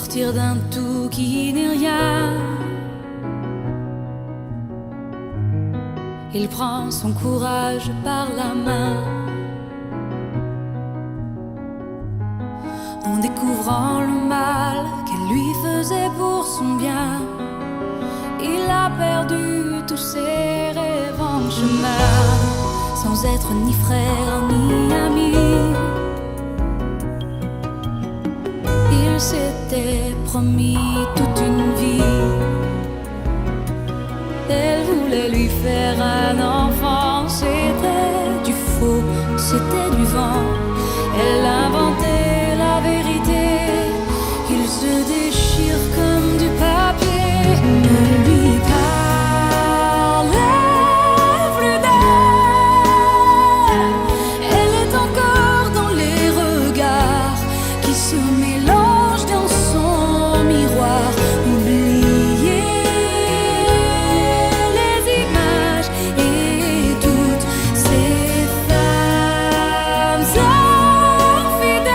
sortir d'un tout qui n'est rien. Il prend son courage par la main, en découvrant le mal qu'elle lui faisait pour son bien. Il a perdu tous ses rêves en chemin, sans être ni frère ni ami. Il s'était promis toute une vie. Elle voulait lui faire un enfant. C'était du faux, c'était du vent. Elle inventait la vérité. Il se déchire comme du papier. Ne lui parlez plus d'elle. Elle est encore dans les regards qui se mélangent dans son miroir. Oubliez les images et toutes ces femmes infidèles.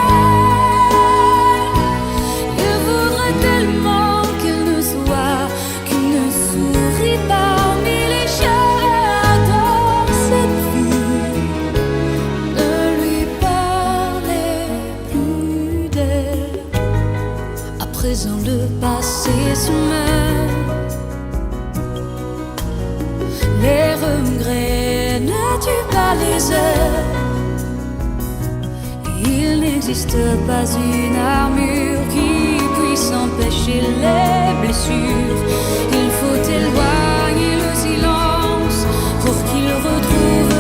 Il voudrait tellement qu'elle ne soit qu'une souris parmi les chats dans cette vie. Ne lui parlez plus d'elle. À présent le passé se meurt. Les regrets ne tuent pas les heures. Il n'existe pas une armure qui puisse empêcher les blessures. Il faut éloigner le silence pour qu'il retrouve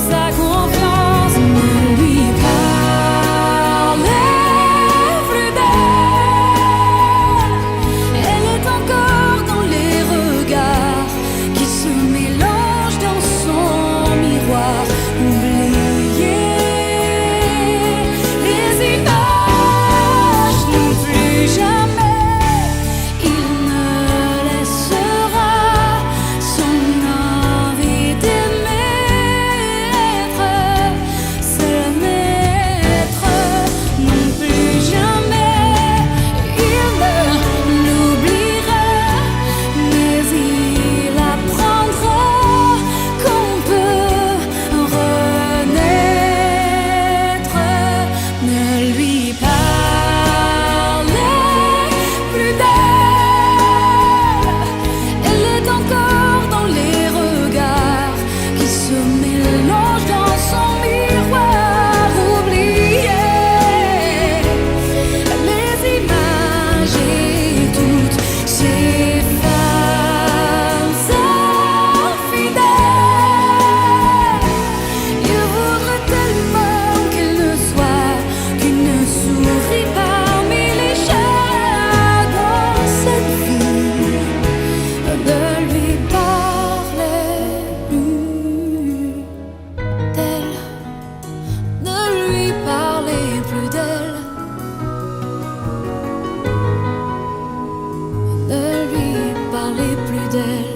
sa confiance. Ne lui parlez plus d'elle. Elle est encore dans les regards qui se mélangent dans son miroir. Oubliez les images, non plus jamais il ne laissera son envie d'aimer être seul maître. Non plus jamais il ne l'oubliera, mais il apprendra qu'on peut renaître. Ne lui parlez plus d'elle. Elle est encore dans les regards qui se mélangent dans son miroir. Oubliez les images et toutes ces femmes infidèles. Il voudrait tellement qu'elle ne soit qu'une souris parmi les chats dans cette vie. Ne lui parlez plus d'elle. Ne lui parlez plus d'elle. Ne lui parlez plus d'elle.